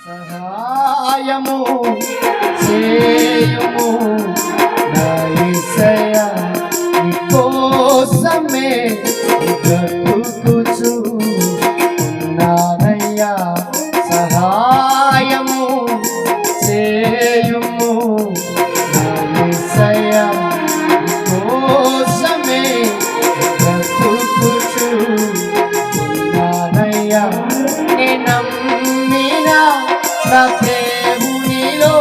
సహాయము చేయుము నా యేసయ్యా, నీ కోసమే బ్రతుకుచున్నానయ్యా. సహాయము చేయుము నా యేసయ్యా, నీ కోసమే బ్రతుకుచున్నానయ్యా. నా దేవునిలో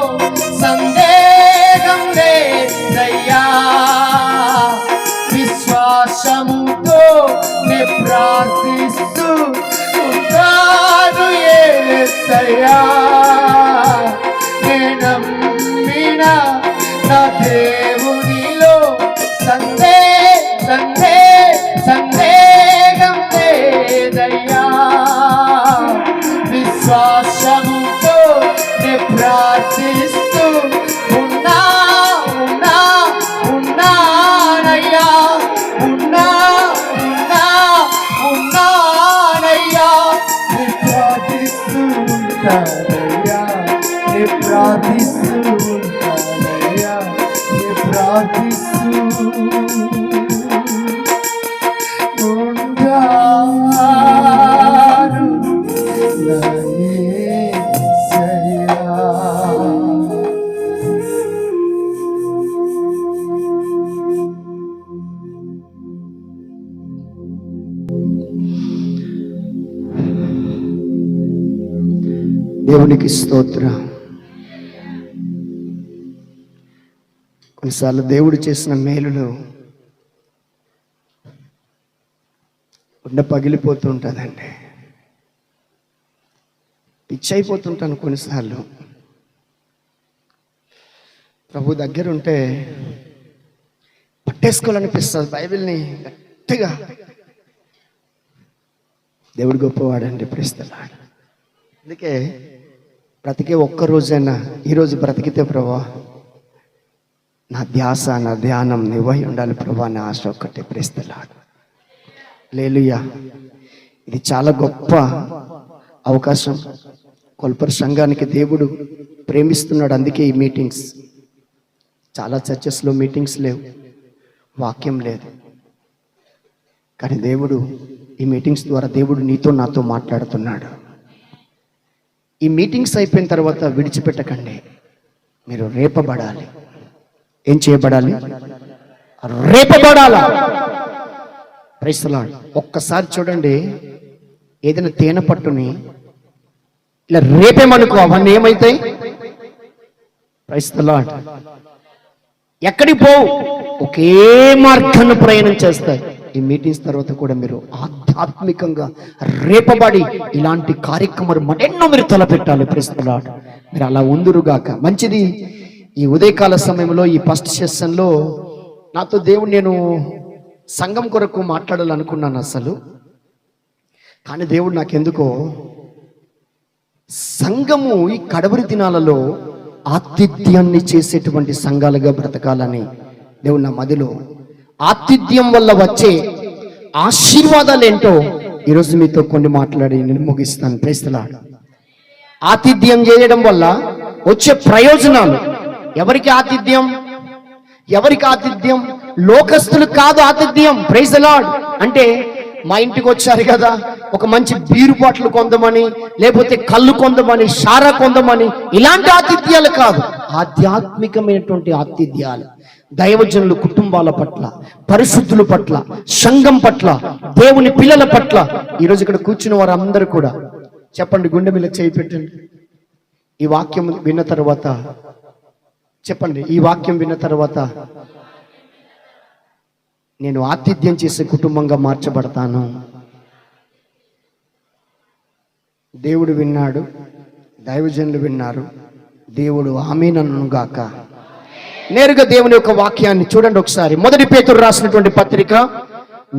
సందేహం లేదయ్యా, విశ్వాసముతో నే ప్రార్థిస్తూ ఉంటాను యేసయ్యా. నే నమ్మిన నా దేవునిలో సందేహం లేదయ్యా, విశ్వాసముతో నే ప్రార్థిస్తూ ఉన్నానయ్యా. ఉన్నానయ్యా. నే ప్రార్థిస్తూ ఉంటానయ్యా, నే ప్రార్థిస్తూ ఉంటానయ్యా, నే ప్రార్థిస్తూ ఉంటాను నా యేసయ్యా. దేవునికి స్తోత్రం. కొన్నిసార్లు దేవుడు చేసిన మేలులు ఉండ పగిలిపోతూ ఉంటుందండి. పిచ్చి అయిపోతుంటాను కొన్నిసార్లు. ప్రభు దగ్గర ఉంటే పట్టేసుకోవాలనిపిస్తుంది బైబిల్ని గట్టిగా. దేవుడు గొప్పవాడండి, ప్రేస్తలాడు. అందుకే బ్రతికే ఒక్కరోజైనా ఈరోజు బ్రతికితే ప్రభా నా ధ్యాస నా ధ్యానం నువ్వై ఉండాలి ప్రభా, నా ఆశ ఒక్కటే. ప్రేస్తలాడు. హల్లెలూయా. ఇది చాలా గొప్ప అవకాశం. కొల్పర్ సంఘానికి దేవుడు ప్రేమిస్తున్నాడు. అందుకే ఈ మీటింగ్స్. చాలా చర్చెస్లో మీటింగ్స్ లేవు, వాక్యం లేదు. కానీ దేవుడు ఈ మీటింగ్స్ ద్వారా దేవుడు నీతో నాతో మాట్లాడుతున్నాడు. ఈ మీటింగ్స్ అయిపోయిన తర్వాత విడిచిపెట్టకండి. మీరు రేపబడాలి. ఏం చేయబడాలి? రేపబడాలా. Praise the Lord. ఒక్కసారి చూడండి, ఏదైనా తేనె పట్టుని ఇలా రేపేమనుకో, అవన్నీ ఏమైతాయి? Praise the lord. ఎక్కడికి పోవు, ఒకే మార్గాన్ని ప్రయాణం చేస్తాయి. ఈ మీటింగ్స్ తర్వాత కూడా మీరు ఆధ్యాత్మికంగా రేపబడి ఇలాంటి కార్యక్రమాలు మరెన్నో మీరు తలపెట్టాలి. Praise the lord. మీరు అలా ఉందురుగాక. మంచిది. ఈ ఉదయకాల సమయంలో ఈ ఫస్ట్ సెషన్లో నాతో దేవుడు, నేను సంఘం కొరకు మాట్లాడాలనుకున్నాను అసలు. కానీ దేవుడు నాకెందుకో సంఘము ఈ కడవరి దినాలలో ఆతిథ్యాన్ని చేసేటువంటి సంఘాలుగా బ్రతకాలని దేవుడు నా మదిలో, ఆతిథ్యం వల్ల వచ్చే ఆశీర్వాదాలు ఏంటో ఈరోజు మీతో కొన్ని మాట్లాడి నేను ముగిస్తాను. Praise the lord. ఆతిథ్యం చేయడం వల్ల వచ్చే ప్రయోజనాలు. ఎవరికి ఆతిథ్యం? ఎవరికి ఆతిథ్యం? లోకస్తులు కాదు ఆతిథ్యం. Praise the lord. అంటే మా ఇంటికి వచ్చారు కదా, ఒక మంచి బీరు బాటిల్ కొందమని, లేకపోతే కళ్ళు కొందమని, షారా కొందమని, ఇలాంటి ఆతిథ్యాలు కాదు. ఆధ్యాత్మికమైనటువంటి ఆతిథ్యాలు. దైవజనులు కుటుంబాల పట్ల, పరిశుద్ధుల పట్ల, సంఘం పట్ల, దేవుని పిల్లల పట్ల. ఈరోజు ఇక్కడ కూర్చున్న వారు అందరూ కూడా చెప్పండి, గుండె మీద చేయి పెట్టండి. ఈ వాక్యం విన్న తర్వాత చెప్పండి, ఈ వాక్యం విన్న తర్వాత నేను ఆతిథ్యం చేసే కుటుంబంగా మార్చబడతాను. దేవుడు విన్నాడు, దైవజనులు విన్నారు. దేవుడు ఆమేనను గాక. నేరుగా దేవుని యొక్క వాక్యాన్ని చూడండి ఒకసారి. మొదటి పేతురు రాసినటువంటి పత్రిక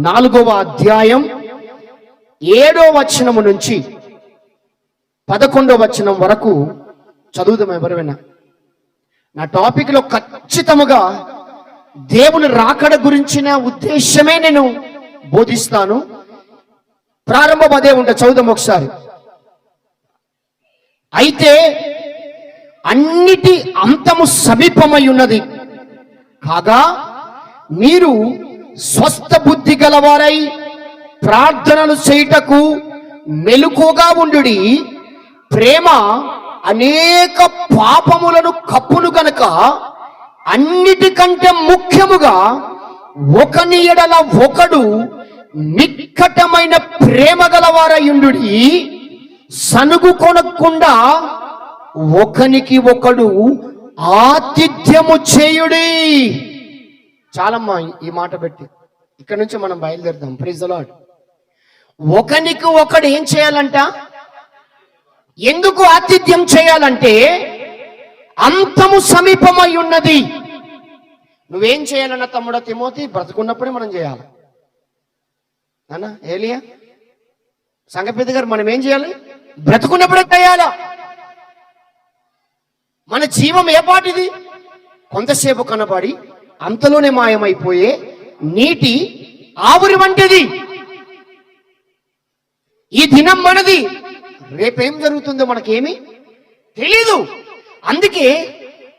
4వ అధ్యాయం 7వ వచనము నుంచి 11వ వచనం వరకు చదువుదాం. ఎవరైనా నా టాపిక్ లో ఖచ్చితముగా దేవుని రాకడ గురించిన ఉద్దేశమే నేను బోధిస్తాను. ప్రారంభం అదే ఉంటే చదువుదాం ఒకసారి. అయితే అన్నిటి అంతము సమీపమై ఉన్నది కాగా మీరు స్వస్థ బుద్ధి గలవారై ప్రార్థనలు చేయుటకు మెలకువగా ఉండుడి. ప్రేమ అనేక పాపములను కప్పును గనక అన్నిటికంటే ముఖ్యముగా ఒకని ఎడల ఒకడు నిక్కటమైన ప్రేమ గలవారయుండుడి. సనుగు కొనకుండా ఒకనికి ఒకడు ఆతిథ్యము చేయుడి. చాలమ్మా ఈ మాట పెట్టి ఇక్కడ నుంచి మనం బయలుదేరుదాం. Praise the lord. ఒకనికి ఒకడు ఏం చేయాలంట? ఎందుకు ఆతిథ్యం చేయాలంటే అంతము సమీపమై ఉన్నది. నువ్వేం చేయాలన్న తమ్ముడ తిమోతి? బ్రతుకున్నప్పుడే మనం చేయాలి అన్నా. ఏలియా సంగపేద గారు, మనం ఏం చేయాలి? బ్రతుకున్నప్పుడే చేయాలా. మన జీవం ఏ పాటిది? కొంతసేపు కనబడి అంతలోనే మాయమైపోయే నీటి ఆవిరి వంటిది. ఈ దినం మనది, రేపేం జరుగుతుందో మనకేమి తెలీదు. అందుకే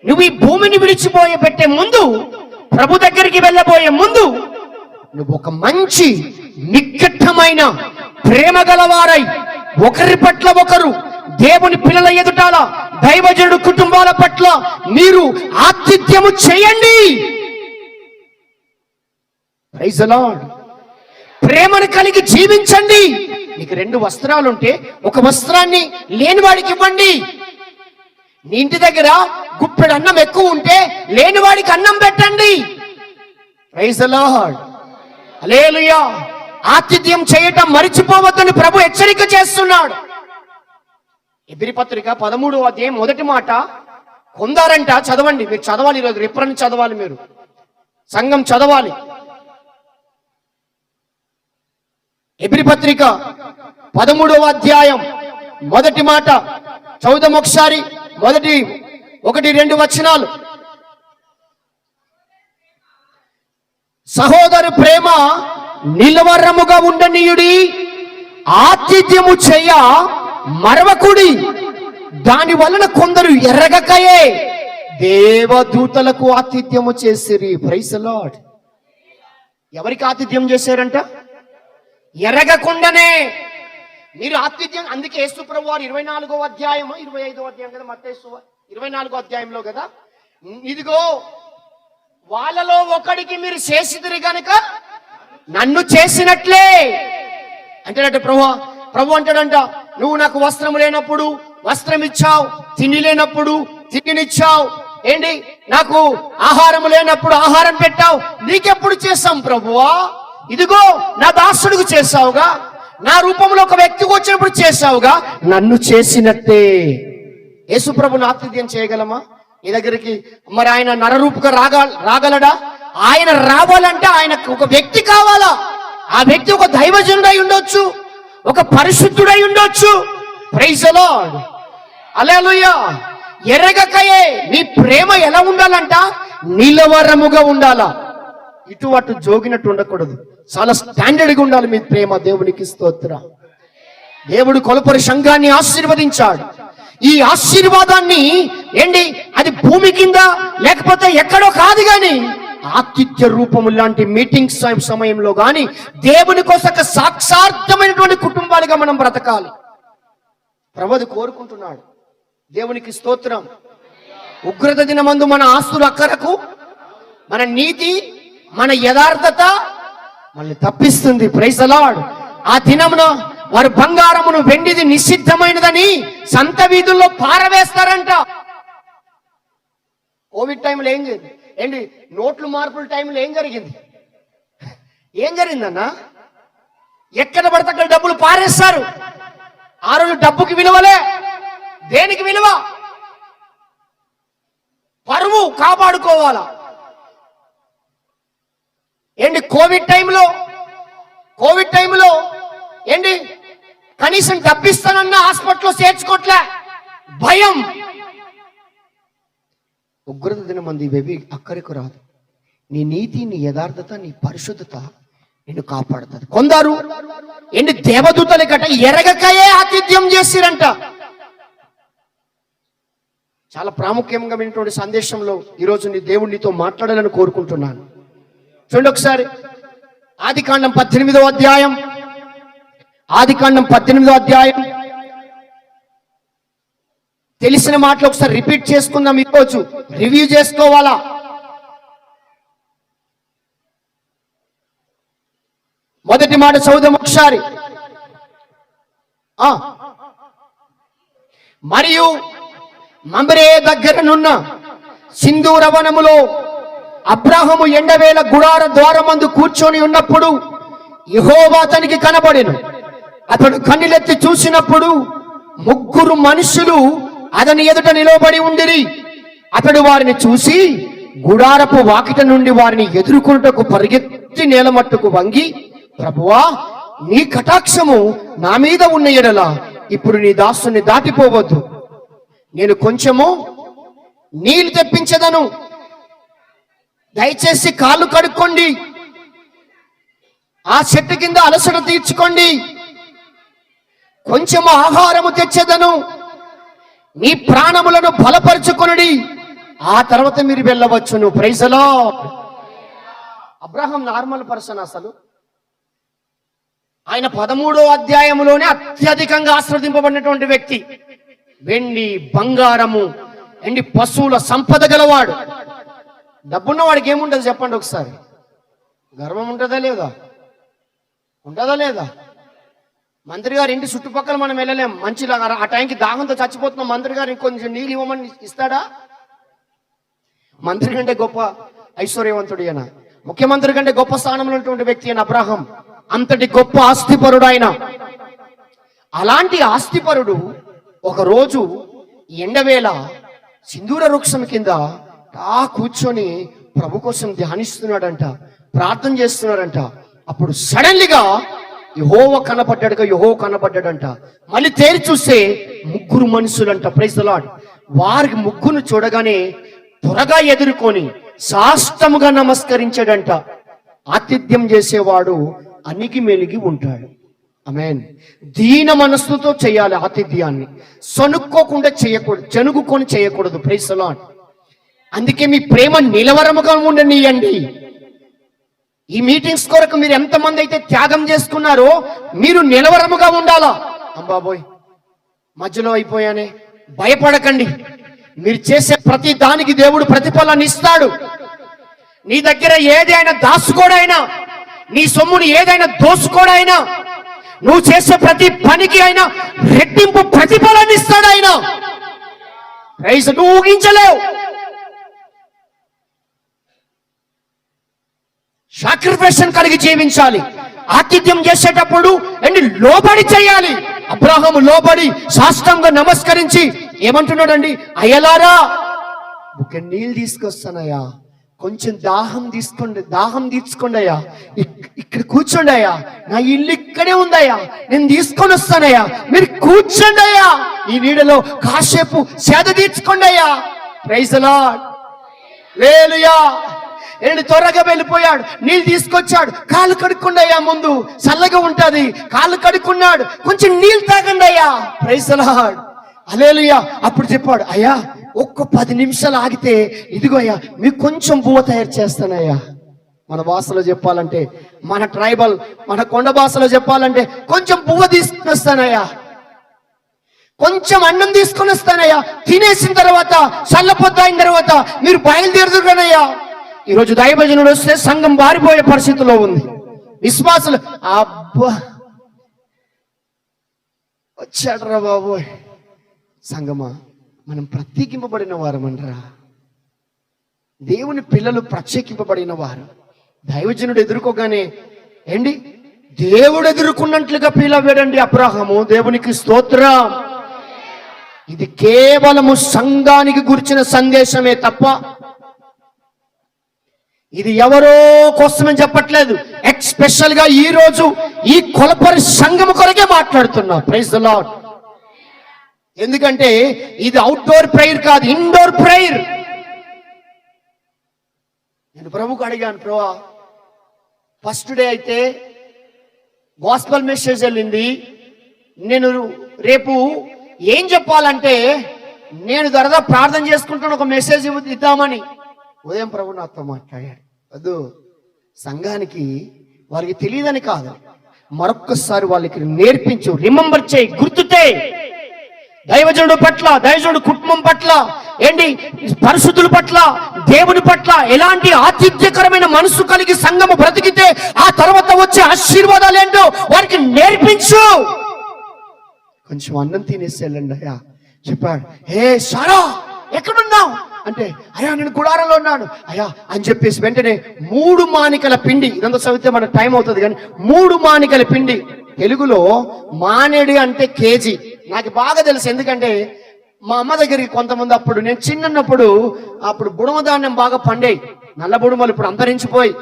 నువ్వు ఈ భూమిని విడిచిపోయే పెట్టే ముందు, ప్రభు దగ్గరికి వెళ్ళబోయే ముందు, నువ్వు ఒక మంచి నిక్కట్టమైన ప్రేమ గలవారై ఒకరి పట్ల ఒకరు, దేవుని పిల్లల ఎదుటాల, దైవజనుడు కుటుంబాల పట్ల మీరు ఆతిథ్యము చేయండి. Praise the lord. ప్రేమను కలిగి జీవించండి. నీకు 2 వస్త్రాలు ఉంటే ఒక వస్త్రాన్ని లేని వాడికి ఇవ్వండి. నీ ఇంటి దగ్గర గుప్పెడు అన్నం ఎక్కువ ఉంటే లేని వాడికి అన్నం పెట్టండి. Praise the Lord. హల్లెలూయా. ఆతిథ్యం చేయటం మరిచిపోవద్దని ప్రభు హెచ్చరిక చేస్తున్నాడు. ఎబ్రీ పత్రిక 13వ అధ్యాయం మొదటి మాట కొందారంట. చదవండి, మీరు చదవాలి. ఈరోజు రిఫరెన్స్ చదవాలి, మీరు సంఘం చదవాలి. ఎబ్రీ పత్రిక 13వ అధ్యాయం మొదటి మాట చదువుదాం ఒకసారి. మొదటి 1-2 వచనాలు. సహోదరు ప్రేమ నిలవరముగా ఉండనీయుడి, ఆతిథ్యము చేయ మరవకుడి. దాని వలన కొందరు ఎరగకయే దేవదూతలకు ఆతిథ్యము చేసిరి. Praise the lord. ఎవరికి ఆతిథ్యం చేశారంట? ఎరగకుండానే మీరు ఆతిథ్యం. అందుకే యేసు ప్రభు వారు 24వ అధ్యాయం 25వ అధ్యాయం కదా, మత్తయి 24వ అధ్యాయంలో కదా, ఇదిగో వాళ్ళలో ఒకడికి మీరు చేసిదిరి గనుక నన్ను చేసినట్లే అంటాడట ప్రభు అంటాడంట, నువ్వు నాకు వస్త్రం లేనప్పుడు వస్త్రం ఇచ్చావు, తిండి లేనప్పుడు తిండినిచ్చావు, ఏంటి నాకు ఆహారం లేనప్పుడు ఆహారం పెట్టావు. నీకెప్పుడు చేశాం ప్రభువా? ఇదిగో నా దాసుడికి చేశావుగా, నా రూపంలో ఒక వ్యక్తికి వచ్చినప్పుడు చేశావుగా, నన్ను చేసినట్టే. యేసు ప్రభుని ఆతిథ్యం చేయగలమా? నీ దగ్గరికి మరి ఆయన నరరూపుగా రాగలడా? ఆయన రావాలంటే ఆయనకు ఒక వ్యక్తి కావాలా. ఆ వ్యక్తి ఒక దైవజనుడై ఉండొచ్చు, ఒక పరిశుద్ధుడై ఉండొచ్చు. Praise the Lord. హల్లెలూయా. ఎరగకయే. నీ ప్రేమ ఎలా ఉండాలంట? నిలవరముగా ఉండాలా. ఇటు అటు జోగినట్టు ఉండకూడదు. చాలా స్టాండర్డ్ గా ఉండాలి మీ ప్రేమ. దేవునికి స్తోత్రం. దేవుడు కొలపరి సంఘాన్ని ఆశీర్వదించాడు. ఈ ఆశీర్వాదాన్ని ఏంటి, అది భూమి కింద లేకపోతే ఎక్కడో కాదు, గాని ఆతిథ్య రూపము లాంటి మీటింగ్ సమయంలో గాని దేవుని కోసం సాక్షార్థమైనటువంటి కుటుంబాలుగా మనం బ్రతకాలి. ప్రభువు కోరుకుంటున్నాడు. దేవునికి స్తోత్రం. ఉగ్రత దినమందు మన ఆస్తుల అక్కరకు, మన నీతి, మన యథార్థత మనల్ని తప్పిస్తుంది. Praise the lord. ఆ దినమున వారు బంగారమును వెండిది నిషిద్ధమైనదని సంత వీధుల్లో పారవేస్తారంట. కోవిడ్ టైంలో ఏం జరిగింది? ఏంటి నోట్లు మార్పుల టైంలో ఏం జరిగింది? ఏం జరిగిందన్నా? ఎక్కడ పడితే అక్కడ డబ్బులు పారేస్తారు. ఆ రోజు డబ్బుకి విలువలే. దేనికి విలువ? పరువు కాపాడుకోవాలా. ఏంటి కోవిడ్ టైంలో ఏంటి కనీసం డబ్బిస్తానన్నా హాస్పిటల్లో చేర్చుకోవట్లే, భయం. ఉగ్రత దినమంది ఇవేవి అక్కడికి రాదు. నీ నీతి, నీ యథార్థత, నీ పరిశుద్ధత నిన్ను కాపాడుతుంది. కొందరు ఏంటి దేవదూతల గట ఎరగకయే ఆతిథ్యం చేసిరంట. చాలా ప్రాముఖ్యమైనటువంటి సందేశంలో ఈరోజు నీ దేవుడు నీతో మాట్లాడాలని కోరుకుంటున్నాను. చూడండి ఒకసారి ఆదికాండం 18వ అధ్యాయం. ఆదికాండం 18వ అధ్యాయం. తెలిసిన మాటలు ఒకసారి రిపీట్ చేసుకుందాం, ఈరోజు రివ్యూ చేసుకోవాలా. మొదటి మాట చదువుదాం ఒకసారి. మరియు మమ్రే దగ్గరనున్న సింధూర వనములో అబ్రాహాము ఎండవేళ గుడార ద్వారమందు కూర్చొని ఉన్నప్పుడు యెహోవా అతనికి కనబడెను. అతడు కన్నులెత్తి చూసినప్పుడు 3 మనుషులు అతని ఎదుట నిలబడి ఉండిరి. అతడు వారిని చూసి గుడారపు వాకిట నుండి వారిని ఎదుర్కొనుటకు పరిగెత్తి నేల మట్టుకు వంగి, ప్రభువా, నీ కటాక్షము నా మీద ఉన్న ఎడల ఇప్పుడు నీ దాసుని దాటిపోవద్దు. నేను కొంచెము నీళ్లు తెప్పించదను, దయచేసి కాళ్ళు కడుక్కోండి, ఆ చెట్టు కింద అలసట తీర్చుకోండి, కొంచెము ఆహారము తెచ్చేదను, మీ ప్రాణములను బలపరుచుకొనుడి, ఆ తర్వాత మీరు వెళ్ళవచ్చును. Praise the Lord. Abraham normal person. అసలు ఆయన 13వ అధ్యాయంలోనే అత్యధికంగా ఆశీర్వదింపబడినటువంటి వ్యక్తి. వెండి, బంగారము, పశువుల సంపద గలవాడు. డబ్బున్న వాడికి ఏముంటుంది చెప్పండి ఒకసారి? గర్వం ఉంటుందా లేదా? ఉంటుందా లేదా? మంత్రి గారి ఇంటి చుట్టుపక్కల మనం వెళ్ళలేం, మంచిలాగా ఆ టైంకి దాహంతో చచ్చిపోతున్నాం, మంత్రి గారు ఇంకొంచెం నీళ్ళు ఇవ్వమని ఇస్తాడా? మంత్రి కంటే గొప్ప ఐశ్వర్యవంతుడు ఆయన, ముఖ్యమంత్రి కంటే గొప్ప స్థానంలో ఉన్నటువంటి వ్యక్తి అయిన అబ్రహాం. అంతటి గొప్ప ఆస్తిపరుడు ఆయన. అలాంటి ఆస్తిపరుడు ఒకరోజు ఎండవేళ సింధూర వృక్షం కింద కూర్చొని ప్రభు కోసం ధ్యానిస్తున్నాడంట, ప్రార్థన చేస్తున్నాడంట. అప్పుడు సడన్లీగా యెహోవా కనపడ్డాడంట. మళ్ళీ తేరి చూస్తే 3 మనుషులంట. Praise the lord. వారికి 3 చూడగానే త్వరగా ఎదుర్కొని సాష్టముగా నమస్కరించాడంట. ఆతిథ్యం చేసేవాడు అణిగి మెలిగి ఉంటాడు. ఆమేన్. దీన మనస్సుతో చేయాలి ఆతిథ్యాన్ని, సనుక్కోకుండా చేయకూడదు, జనుగుకొని చేయకూడదు. Praise the lord. అందుకే మీ ప్రేమ నిలవరముగా ఉండనియండి. ఈ మీటింగ్స్ కొరకు మీరు ఎంతమంది అయితే త్యాగం చేసుకున్నారో మీరు నిలవరముగా ఉండాలా. అంబాబోయ్ మధ్యలో అయిపోయానే, భయపడకండి. మీరు చేసే ప్రతి దానికి దేవుడు ప్రతిఫలాన్ని ఇస్తాడు. నీ దగ్గర ఏదైనా దాచుకోడైనా, నీ సొమ్ముని ఏదైనా దోసుకోడైనా, నువ్వు చేసే ప్రతి పనికి అయినా రెట్టింపు ప్రతిఫలాన్ని ఇస్తాడు ఆయన. ప్రైజ్. నువ్వు ఊహించలేవు. సాక్రిఫికేషన్ కలిగి జీవించాలి. ఆతిథ్యం చేసేటప్పుడు లోబడి చేయాలి. అబ్రహాము లోబడి సాష్టాంగంగా నమస్కరించి ఏమంటున్నాడండి? అయ్యలారా, ఒక నీళ్ళు తీసుకొస్తానయ్యా, కొంచెం దాహం తీర్చుకోండి అయ్యా, ఇక్కడ కూర్చోండి అయ్యా, నా ఇల్లు ఇక్కడే ఉందయ్యా, నేను తీసుకొని వస్తానయ్యా, మీరు కూర్చోండి అయ్యా, ఈ నీడలో కాసేపు సేద తీర్చుకోండి అయ్యా. Praise the Lord. హల్లెలూయా. త్వరగా వెళ్ళిపోయాడు, నీళ్ళు తీసుకొచ్చాడు, కాళ్ళు కడుక్కోండి అయ్యా, ముందు చల్లగా ఉంటది, కాళ్ళు కడుక్కున్నాడు, కొంచెం నీళ్ళు తాగండి అయ్యా. Praise the Lord. హల్లెలూయా. అప్పుడు చెప్పాడు, అయ్యా ఒక్క 10 నిమిషాలు ఆగితే ఇదిగో అయ్యా మీకు కొంచెం బువ్వ తయారు చేస్తానయ్యా. మన భాషలో చెప్పాలంటే, మన ట్రైబల్, మన కొండ భాషలో చెప్పాలంటే, కొంచెం బువ్వ తీసుకుని వస్తానయ్యా, కొంచెం అన్నం తీసుకొని వస్తానయ్యా, తినేసిన తర్వాత చల్లపొద్దు అయిన తర్వాత మీరు బయలుదేరుదురుగానయ్యా. ఈరోజు దైవజనుడు వస్తే సంఘం బారిపోయే పరిస్థితిలో ఉంది. విశ్వాసులు అబ్బా వచ్చాడరా బాబోయ్. సంగమా, మనం ప్రత్యేకింపబడిన వారమనరా, దేవుని పిల్లలు ప్రత్యేకింపబడిన వారు. దైవజనుడు ఎదుర్కోగానే దేవుడు ఎదుర్కొన్నట్లుగా పిలవేడండి అబ్రహాము. దేవునికి స్తోత్రం. ఇది కేవలము సంఘానికి గురించిన సందేశమే తప్ప ఇది ఎవరో కోసమని చెప్పట్లేదు. ఎక్స్పెషల్ గా ఈ రోజు ఈ కొలపరి సంఘము కొరకే మాట్లాడుతున్నా. Praise the lord. ఎందుకంటే ఇది అవుట్డోర్ ప్రేయర్ కాదు, ఇండోర్ ప్రేయర్. నేను ప్రభుకు అడిగాను, ప్రభువా ఫస్ట్ డే అయితే గాస్పెల్ మెసేజ్ వెళ్ళింది, నేను రేపు ఏం చెప్పాలంటే నేను త్వరగా ప్రార్థన చేసుకుంటాను, ఒక మెసేజ్ ఇద్దామని ఉదయం ప్రభు నాతో మాట్లాడాడు. వద్దు, సంఘానికి వారికి తెలియదని కాదు, మరొక్కసారి వాళ్ళకి నేర్పించు, రిమెంబర్ చేయి, గుర్తుతే. దైవజనుడు పట్ల, దైవజనుడు కుటుంబం పట్ల, ఏంటి పరిశుద్ధుల పట్ల, దేవుని పట్ల ఎలాంటి ఆతిథ్యకరమైన మనసు కలిగి సంఘము బ్రతికితే ఆ తర్వాత వచ్చే ఆశీర్వాదాలు ఏంటో వారికి నేర్పించు. కొంచెం అన్నం తినేసి వెళ్ళండి అయ్యా చెప్పాడు. హే సారా ఎక్కడున్నావు అంటే, అయ్యా నేను గుడారంలో ఉన్నాను అయ్యా అని చెప్పేసి వెంటనే 3 మానికల పిండి, ఇదంతా చదివితే మనకు టైం అవుతుంది కానీ 3 మానికల పిండి, తెలుగులో మానేడు అంటే కేజీ. నాకు బాగా తెలుసు, ఎందుకంటే మా అమ్మ దగ్గరికి కొంతమంది అప్పుడు నేను చిన్నప్పుడు అప్పుడు బుడమ ధాన్యం బాగా పండేవి. నల్ల బుడుమలు ఇప్పుడు అంతరించిపోయి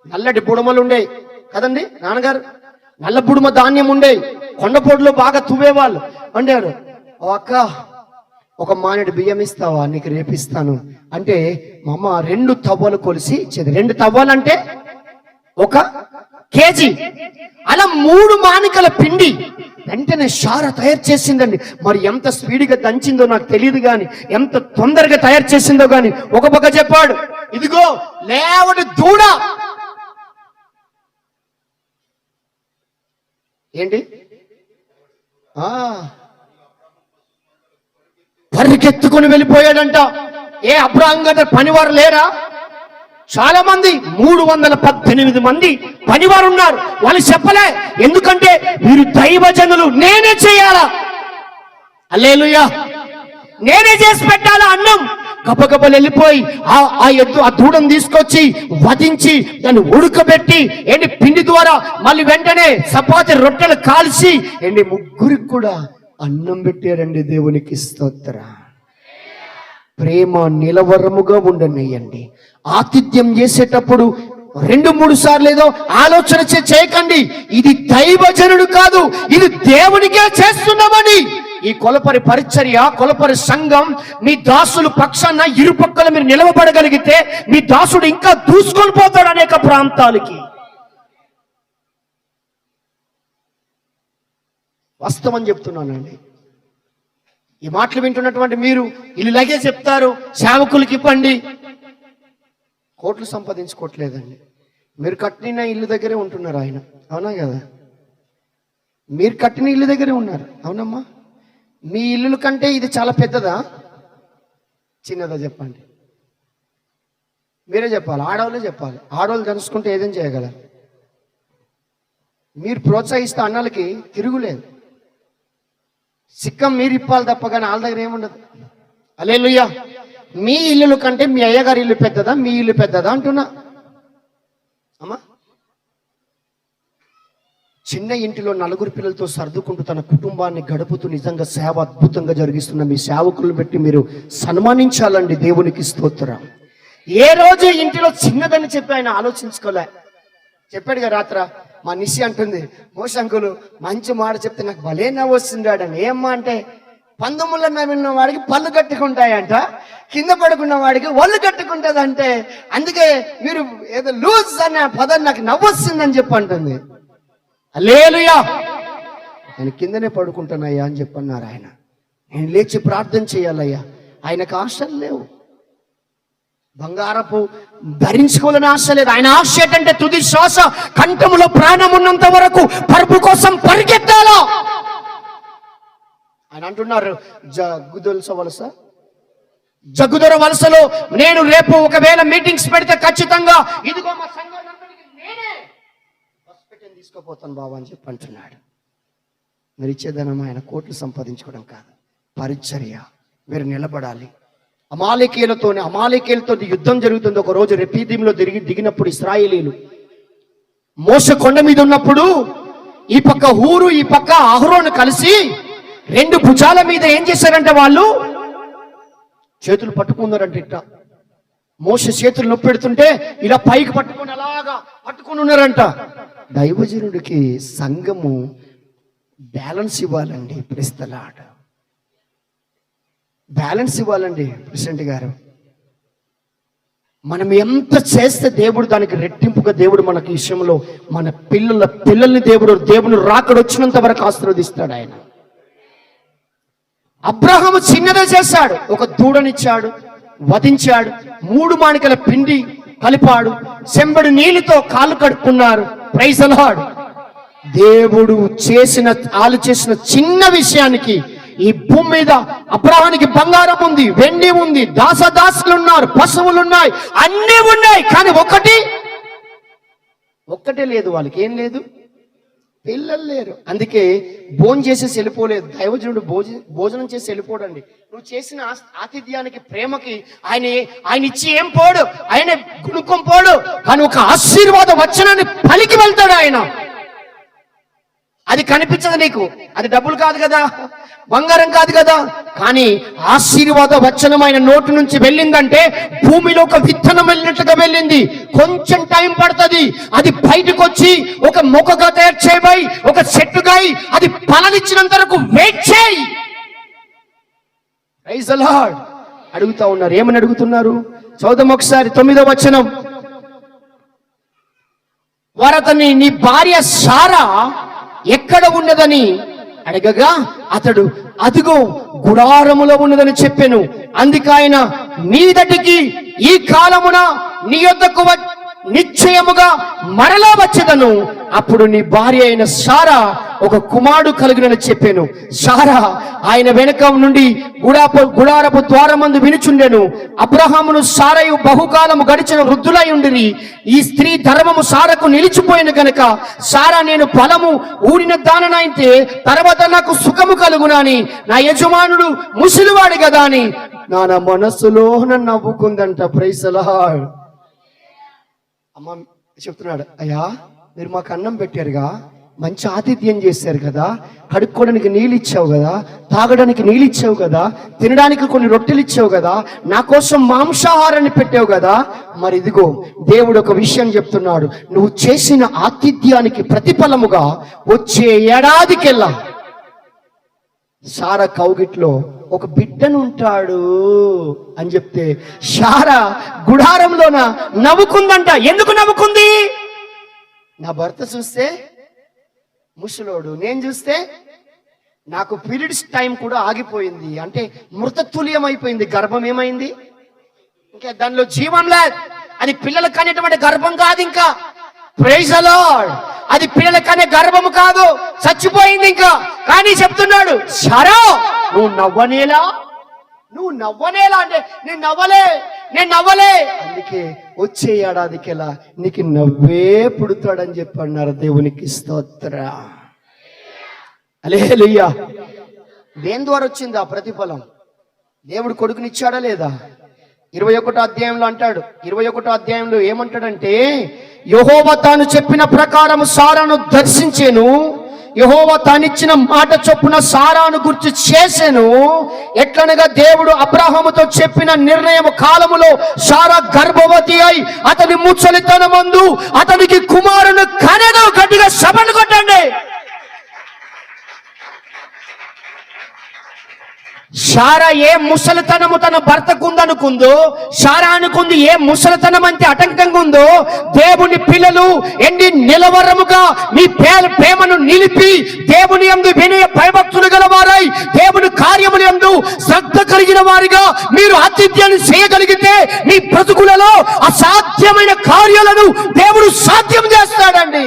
నల్లటి బుడమలు ఉండేవి కదండి నాన్నగారు, నల్ల బుడుమ ధాన్యం ఉండేవి. కొండపోటులో బాగా తువ్వేవాళ్ళు వండారు. అక్క ఒక మానేడు బియ్యం ఇస్తావా, నీకు రేపిస్తాను అంటే మా అమ్మ 2 తవ్వలు కొలిసి ఇచ్చేది. 2 తవ్వలు అంటే 1 కేజీ. అలా 3 మానికల పిండి వెంటనే షార తయారు చేసిందండి. మరి ఎంత స్పీడ్గా దంచిందో నాకు తెలియదు కానీ, ఎంత తొందరగా తయారు చేసిందో కానీ, ఒక పక్క చెప్పాడు, ఇదిగో లేవటి దూడ. ఏంటి పరిగెత్తుకొని వెళ్ళిపోయాడంట. ఏ అబ్రాహం గారి పనివారు లేరా? చాలా మంది, 318 మంది పనివారు ఉన్నారు. వాళ్ళు చెప్పలే, ఎందుకంటే వీరు దైవజనులు, నేనే చేయాలా, హల్లెలూయా, నేనే చేసి పెట్టాలా అన్నం. గబగబలు వెళ్ళిపోయి ఆ దూడను తీసుకొచ్చి వధించి దాన్ని ఉడకబెట్టి ఏంటి పిండి ద్వారా మళ్ళీ వెంటనే చపాతి రొట్టెలు కాల్చి ఏంటి 3 కూడా అన్నం పెట్టారండి. దేవునికి స్తోత్ర. ప్రేమ నిలవరముగా ఉండనియండి. ఆతిథ్యం చేసేటప్పుడు 2-3 సార్లు ఏదో ఆలోచన చేయకండి. ఇది దైవజనుడు కాదు, ఇది దేవునికే చేస్తున్నామని. ఈ కొలపరి పరిచర్య, కొలపరి సంఘం, మీ దాసులు పక్షాన ఇరుపక్కల మీరు నిలవబడగలిగితే మీ దాసుడు ఇంకా దూసుకొని పోతాడు అనేక ప్రాంతాలకి. వాస్తవం చెప్తున్నానండి. ఈ మాటలు వింటున్నటువంటి మీరు ఇలాగే చెప్తారు, సేవకులకి ఇవ్వండి. కోట్లు సంపాదించుకోవట్లేదండి. మీరు కట్టిన ఇల్లు దగ్గరే ఉంటున్నారు ఆయన, అవునా కదా? మీరు కట్టిన ఇల్లు దగ్గరే ఉన్నారు, అవునమ్మా? మీ ఇల్లుల కంటే ఇది చాలా పెద్దదా చిన్నదా చెప్పండి? మీరే చెప్పాలి, ఆడవాళ్ళే చెప్పాలి. ఆడవాళ్ళు తెలుసుకుంటే ఏదేం చేయగలరు. మీరు ప్రోత్సహిస్తే అన్నలకి తిరుగులేదు. సిక్కం మీరు ఇప్పాలి తప్ప కానీ వాళ్ళ దగ్గర ఏముండదు. హల్లెలూయా. మీ ఇల్లుల కంటే మీ అయ్యగారి ఇల్లు పెద్దదా, మీ ఇల్లు పెద్దదా అంటున్నా అమ్మా. చిన్న ఇంటిలో 4 పిల్లలతో సర్దుకుంటూ తన కుటుంబాన్ని గడుపుతూ నిజంగా సేవ అద్భుతంగా జరిగిస్తున్న మీ సేవకులను పెట్టి మీరు సన్మానించాలండి. దేవునికి స్తోత్రం. ఏ రోజు ఇంటిలో చిన్నదని చెప్పి ఆయన ఆలోచించుకోలే. చెప్పాడుగా రాత్ర మా నిశి అంటుంది, మోషంకులు మంచి మాట చెప్తే నాకు భలే నవ్వు వస్తుందాడని. ఏమ్మా అంటే, 19 నవ్విన వాడికి పళ్ళు కట్టుకుంటాయంట, కింద పడుకున్న వాడికి ఒళ్ళు కట్టుకుంటుందంటే, అందుకే మీరు ఏదో లూజ్ అనే పదం నాకు నవ్వు వస్తుందని చెప్పి అంటుంది. హల్లెలూయా. నేను కిందనే పడుకుంటానయ్యా అని చెప్పన్నారు ఆయన. నేను లేచి ప్రార్థన చేయాలయ్యా. ఆయనకు ఆశలు లేవు, బంగారపు ధరించుకోవాలని ఆశ లేదు. ఆయన ఆశ ఏంటంటే తుది శ్వాస కంఠములో ప్రాణం ఉన్నంత వరకు పరుపు కోసం పరిగెత్తాలా. ఆయన అంటున్నారు, జగ్గుదొర వలసలో నేను రేపు ఒకవేళ మీటింగ్స్ పెడితే ఖచ్చితంగా ఇదిగో మా సంఘాలందరికీ నేనే హాస్పిటల్ తీసుకుపోతాను బాబా అని చెప్పి అంటున్నాడు. మీరు ఇచ్చేదనం ఆయన కోట్లు సంపాదించుకోవడం కాదు, పరిచర్య. మీరు నిలబడాలి. అమాలేకీయులతో యుద్ధం జరుగుతుంది. ఒక రోజు రెఫీదీంలో దిగినప్పుడు ఇశ్రాయేలీలు మోషే కొండ మీద ఉన్నప్పుడు ఈ పక్క హూరు ఈ పక్క అహరోను కలిసి 2 భుజాల మీద ఏం చేశారంటే వాళ్ళు చేతులు పట్టుకున్నారంట. ఇట్ట మోషే చేతులు నొప్పి పెడుతుంటే ఇలా పైకి పట్టుకుని అలాగా పట్టుకుని ఉన్నారంట. దైవజనుడికి సంఘము బ్యాలెన్స్ ఇవ్వాలండి. ప్రెస్తలాట బ్యాలెన్స్ ఇవ్వాలండి. ప్రెసిడెంట్ గారు, మనం ఎంత చేస్తే దేవుడు దానికి రెట్టింపుగా దేవుడు మనకి విషయంలో మన పిల్లల్ని దేవుడు రాకడ వచ్చినంత వరకు ఆశీర్వదిస్తాడు ఆయన. అబ్రహాము చిన్నదే చేశాడు, ఒక దూడనిచ్చాడు, వధించాడు, 3 మాణికల పిండి కలిపాడు, చెంబడి నీళ్లతో కాళ్ళు కడుక్కున్నారు. Praise the lord. దేవుడు చేసిన చిన్న విషయానికి ఈ భూమి మీద అబ్రహానికి బంగారం ఉంది, వెండి ఉంది, దాసదాసులు ఉన్నారు, పశువులు ఉన్నాయి, అన్నీ ఉన్నాయి. కానీ ఒక్కటే లేదు. వాళ్ళకి ఏం లేదు? పిల్లలు లేరు. అందుకే భోజనం చేసేసి వెళ్ళిపోలేదు. దైవజనుడు భోజనం చేసి వెళ్ళిపోడండి. నువ్వు చేసిన ఆతిథ్యానికి, ప్రేమకి ఆయన ఇచ్చి ఏం పోడు, ఆయన గుణకం పోడు. కానీ ఒక ఆశీర్వాద వచనాన్ని పలికి వెళ్తాడు ఆయన. అది కనిపించదు నీకు, అది డబ్బులు కాదు కదా, బంగారం కాదు కదా. కానీ ఆశీర్వాద వచనం ఆయన నోటి నుంచి వెళ్ళిందంటే భూమిలో ఒక విత్తనం వెళ్ళినట్లుగా వెళ్ళింది. కొంచెం టైం పడుతుంది, అది బయటకు వచ్చి ఒక మొక్కగా తయారు చేయబోయి ఒక చెట్టుగా అది ఫలనిచ్చినంత వరకు వెయిట్ చేయి. Praise the lord. అడుగుతా ఉన్నారు, ఏమని అడుగుతున్నారు? చదువుదాం ఒకసారి 9వ వచనం. వారతని నీ భార్య సారా ఎక్కడ ఉన్నదని అడగగా అతడు అదిగో గుడారములో ఉన్నదని చెప్పాను. అందుకైన నీ దటికి ఈ కాలమున నీ యొద్దకు నిశ్చయముగా మరలా వచ్చేదను. అప్పుడు నీ భార్య అయిన సారా ఒక కుమారుడు కలుగునని చెప్పాను. సారా ఆయన వెనక నుండి గుడారపు ద్వారమందు వినుచుండెను. అబ్రహామును సారయు బహుకాలము గడిచిన వృద్ధులై ఉండిరి. ఈ స్త్రీ ధర్మము సారకు నిలిచిపోయిన గనక సారా నేను ఫలము ఊడిన దాననైతే తర్వాత నాకు సుఖము కలుగునని నా యజమానుడు ముసలివాడు కదా అని నా మనస్సులో నవ్వుకుందంట. Praise the lord. అమ్మ చెప్తున్నాడు, అయ్యా మీరు మాకు అన్నం పెట్టారుగా, మంచి ఆతిథ్యం చేశారు కదా, కడుక్కోవడానికి నీళ్ళు ఇచ్చావు కదా, తాగడానికి నీళ్ళు ఇచ్చావు కదా, తినడానికి కొన్ని రొట్టెలు ఇచ్చావు కదా, నా కోసం మాంసాహారాన్ని పెట్టావు కదా. మరి ఇదిగో దేవుడు ఒక విషయం చెప్తున్నాడు, నువ్వు చేసిన ఆతిథ్యానికి ప్రతిఫలముగా వచ్చే ఏడాదికెల్లా సారా కౌగిట్లో ఒక బిడ్డను ఉంటాడు అని చెప్తే సారా గుడారంలోన నవ్వుకుందంట. ఎందుకు నవ్వుకుంది? నా భర్త చూస్తే ముసలోడు, నేను చూస్తే నాకు పీరియడ్స్ టైం కూడా ఆగిపోయింది, అంటే మృతతుల్యం అయిపోయింది. గర్భం ఏమైంది? ఇంకా దానిలో జీవం లేదు. అది పిల్లలకు అనేటువంటి గర్భం కాదు. ఇంకా ప్రైజ్ ది లార్డ్. అది పిల్లలకనే గర్భము కాదు, చచ్చిపోయింది ఇంకా. కానీ చెప్తున్నాడు, సారా నువ్వు నవ్వనేలా అంటే నేను నవ్వలే. అందుకే వచ్చే ఏడాదికెలా నీకు నవ్వే పుడతాడని చెప్పి అన్నారు. దేవునికి స్తోత్రం. హల్లెలూయా. దేని ద్వారా వచ్చింది ఆ ప్రతిఫలం? దేవుడు కొడుకునిచ్చాడా లేదా? 21వ అధ్యాయంలో అంటాడు. 21వ అధ్యాయంలో ఏమంటాడంటే, యెహోవా తాను చెప్పిన ప్రకారము సారాను దర్శించెను. యెహోవా తానిచ్చిన మాట చొప్పున సారాను గుర్తు చేసెను. ఎట్లనగా దేవుడు అబ్రహాముతో చెప్పిన నిర్ణయం కాలములో సారా గర్భవతి అయి అతని ముసలితనమందు అతనికి కుమారుని కనెను. గట్టిగా శబను కొట్టండి. సారా ఏ ముసలితనము తన భర్తకు ఉందనుకుందో, సారా అనుకుంది ఏ ముసలితనం అంటే ఆటంకంగా ఉందో, దేవుని పిల్లలు ఎన్ని నిలవరముగా మీ ప్రేమను నిలిపి దేవుని యందు వినయ భయభక్తులు గలవారై దేవుని కార్యములు యందు శ్రద్ధ కలిగిన వారిగా మీరు ఆతిథ్యాన్ని చేయగలిగితే మీ బ్రతుకులలో అసాధ్యమైన కార్యాలను దేవుడు సాధ్యం చేస్తాడండి.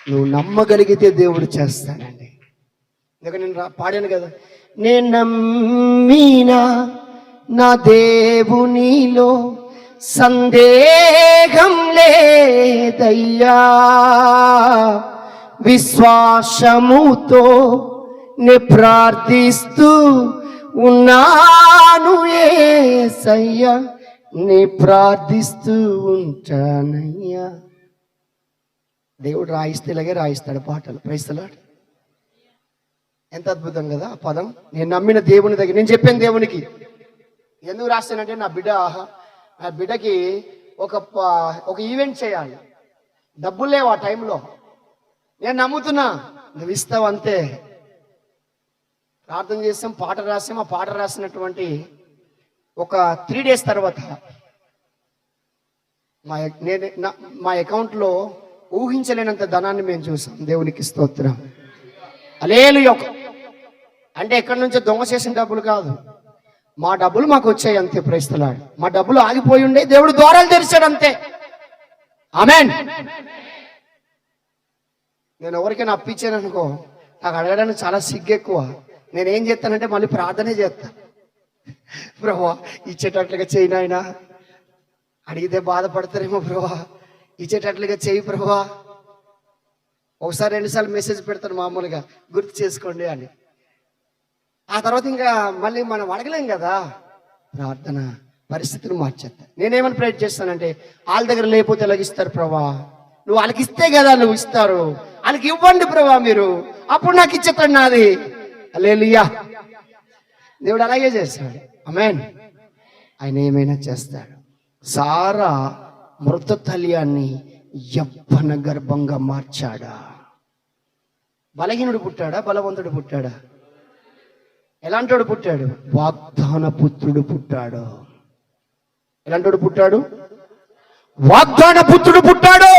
నువ్వు నమ్మగలిగితే దేవుడు చేస్తాడండి. ఎందుకంటే నేను పాడాను కదా, నేను నమ్మినా నా దేవునిలో సందేహం లేదయ్యా, విశ్వాసముతో నే ప్రార్థిస్తూ ఉన్నాను యేసయ్యా, నే ప్రార్థిస్తూ ఉంటానయ్యా. దేవుడు రాయిస్తే ఇలాగే రాయిస్తాడు పాటలు. Praise the lord. ఎంత అద్భుతం కదా ఆ పదం. నేను నమ్మిన దేవుని దగ్గర నేను చెప్పాను దేవునికి. ఎందుకు రాస్తానంటే నా బిడ్డకి ఒక ఈవెంట్ చేయాలి. డబ్బులు లేవు ఆ టైంలో. నేను నమ్ముతున్నా, నువ్వు ఇస్తావు అంతే. ప్రార్థన చేస్తాం, పాట రాసాం. ఆ పాట రాసినటువంటి ఒక 3 days తర్వాత మా అకౌంట్లో ఊహించలేనంత ధనాన్ని మేము చూసాం. దేవునికి స్తోత్రం. హల్లెలూయా. అంటే ఎక్కడి నుంచో దొంగ చేసిన డబ్బులు కాదు, మా డబ్బులు మాకు వచ్చాయి అంతే. ప్రైస్తలాడు. మా డబ్బులు ఆగిపోయి ఉండే, దేవుడు ద్వారాలు తెరిచాడు అంతే. ఆమేన్. నేను ఎవరికైనా అప్పించాను అనుకో, నాకు అడగడానికి చాలా సిగ్గు ఎక్కువ. నేనేం చేస్తానంటే మళ్ళీ ప్రార్థనే చేస్తా. ప్రభువా ఇచ్చేటట్లుగా చేయి నాయనా, అడిగితే బాధపడతారేమో ప్రభువా, ఇచ్చేటట్లుగా చేయి ప్రభువా. ఒకసారి 2 సార్లు మెసేజ్ పెడతాను మామూలుగా, గుర్తు చేసుకోండి అని. ఆ తర్వాత ఇంకా మళ్ళీ మనం అడగలేం కదా, ప్రార్థన పరిస్థితిని మార్చేస్తా. నేనేమని ప్రేర్ చేస్తానంటే, వాళ్ళ దగ్గర లేకపోతే ఎలాగిస్తారు ప్రభా, నువ్వు వాళ్ళకి ఇస్తే కదా నువ్వు ఇస్తారు, వాళ్ళకి ఇవ్వండి ప్రభా మీరు, అప్పుడు నాకు ఇచ్చేస్తాడు నాది. హల్లెలూయా. దేవుడు అలాగే చేస్తాడు. ఆమేన్. ఆయన ఏమైనా చేస్తాడు. సారా మృత తల్యాన్ని యవ్వన గర్భంగా మార్చాడా? బలహీనుడు పుట్టాడా, బలవంతుడు పుట్టాడా? ఎలాంటోడు పుట్టాడు? వాగ్దాన పుత్రుడు పుట్టాడు. ఎలాంటోడు పుట్టాడు? వాగ్దాన పుత్రుడు పుట్టాడు.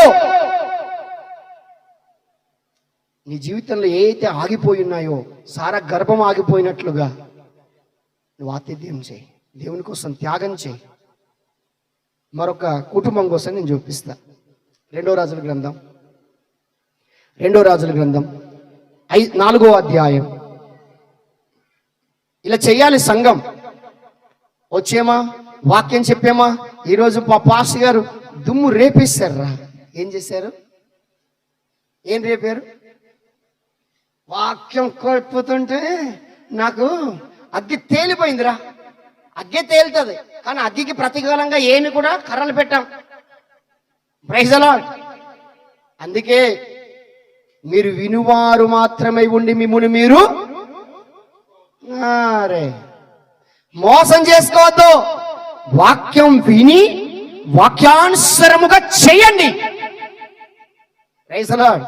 నీ జీవితంలో ఏదైతే ఆగిపోయి ఉన్నాయో, సారా గర్భం ఆగిపోయినట్లుగా నువ్వు ఆతిథ్యం చేయి, దేవుని కోసం త్యాగం చేయి. మరొక కుటుంబం కోసం నేను చూపిస్తా. 2వ రాజుల గ్రంథం 4వ అధ్యాయం. ఇలా చెయ్యాలి సంఘం. వచ్చేమా, వాక్యం చెప్పేమా. ఈరోజు పాస్ గారు దుమ్ము రేపేశారు. ఏం చేశారు? ఏం రేపారు? వాక్యం కోల్పోతుంటే నాకు అగ్గి తేలిపోయిందిరా. అగ్గి తేలుతుంది, కానీ అగ్గికి ప్రతికూలంగా ఏమి కూడా కర్రలు పెట్టాం. Praise the lord. అందుకే మీరు వినువారు మాత్రమే ఉండి మిమ్మును మీరు మోసం చేసుకోవద్దు. వాక్యం విని వాక్యానుసరముగా చేయండి. Praise the lord.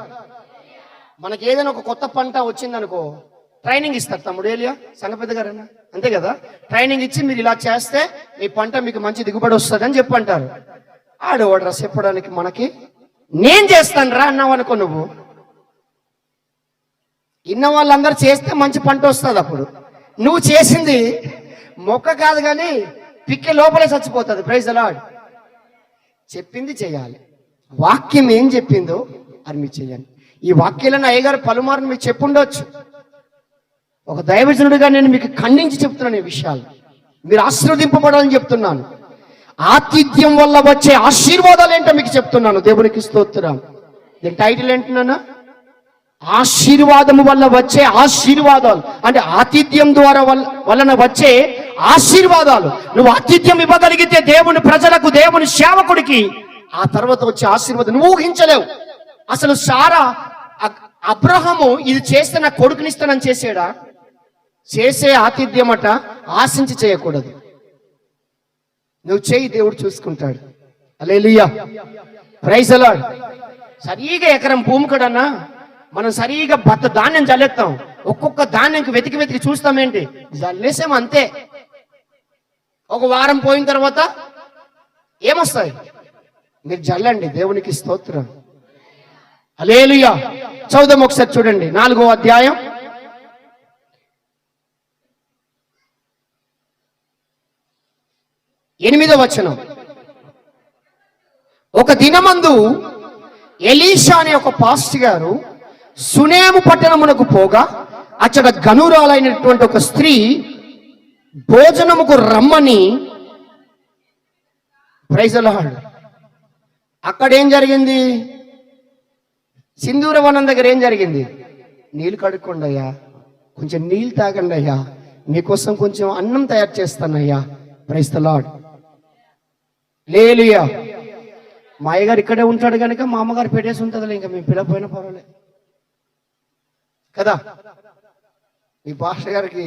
మనకి ఏదైనా ఒక కొత్త పంట వచ్చిందనుకో, ట్రైనింగ్ ఇస్తారు. తమ్ముడు ఏలియా సంఘ పెద్ద గారన్నా అంతే కదా, ట్రైనింగ్ ఇచ్చి మీరు ఇలా చేస్తే మీ పంట మీకు మంచి దిగుబడి వస్తుంది అని చెప్పంటారు. ఆడవాడు రా చెప్పడానికి మనకి, నేను చేస్తాను రా అన్నావు అనుకో, నువ్వు ఇన్న వాళ్ళందరూ చేస్తే మంచి పంట వస్తుంది. అప్పుడు నువ్వు చేసింది మొక్క కాదు కానీ పిక్కి లోపలే చచ్చిపోతుంది. Praise the lord. చెప్పింది చేయాలి. వాక్యం ఏం చెప్పిందో అది మీరు చేయండి. ఈ వాక్యాలను అయ్యగారు పలుమార్లు మీకు చెప్పుండొచ్చు. ఒక దైవజనుడిగా నేను మీకు ఖండించి చెప్తున్నాను ఈ విషయాలు. మీరు ఆశీర్వదింపబడాలని చెప్తున్నాను. ఆతిథ్యం వల్ల వచ్చే ఆశీర్వాదాలు ఏంటో మీకు చెప్తున్నాను. దేవునికి స్తోత్రం. దీని టైటిల్ ఏంటన్నా, ఆశీర్వాదము వల్ల వచ్చే ఆశీర్వాదాలు. అంటే ఆతిథ్యం ద్వారా వలన వచ్చే ఆశీర్వాదాలు. నువ్వు ఆతిథ్యం ఇవ్వగలిగితే దేవుని ప్రజలకు, దేవుని సేవకుడికి, ఆ తర్వాత వచ్చే ఆశీర్వాదం నువ్వు ఊహించలేవు. అసలు సారా అబ్రహాము ఇది చేస్తే నా కొడుకునిస్తానని చేసాడా? చేసే ఆతిథ్యం అట ఆశించి చేయకూడదు. నువ్వు చేయి, దేవుడు చూసుకుంటాడు. హల్లెలూయా. Praise the Lord. సరిగా ఎకరం భూమి కడన్నా మనం సరిగా బత్త ధాన్యం జల్లేస్తాం. ఒక్కొక్క ధాన్యంకి వెతికి వెతికి చూస్తామేంటి, జల్లేసాం అంతే. ఒక వారం పోయిన తర్వాత ఏమొస్తాయి? మీరు జల్లండి. దేవునికి స్తోత్రం. హల్లెలూయా. చదువుదాం ఒకసారి, చూడండి 4వ అధ్యాయం 8వ వచనం. ఒక దినమందు ఎలీషా అనే ఒక పాస్టర్ గారు సునేము పట్టణమునకు పోగా, అచ్చట గనురాలైనటువంటి ఒక స్త్రీ భోజనముకు రమ్మని. Praise the lord. అక్కడేం జరిగింది? సింధూరవనం దగ్గర ఏం జరిగింది? నీళ్ళు కడుక్కోండి అయ్యా, కొంచెం నీళ్ళు తాగండి అయ్యా, మీకోసం కొంచెం అన్నం తయారు చేస్తానయ్యా. Praise the Lord. హల్లెలూయా. మా అయ్యగారు ఇక్కడే ఉంటాడు కనుక మా అమ్మగారు పెట్టేసి ఉంటుందిలే, ఇంకా మేము పిలకపోయినా పర్వాలేదు కదా. మీ పాస్టర్ గారికి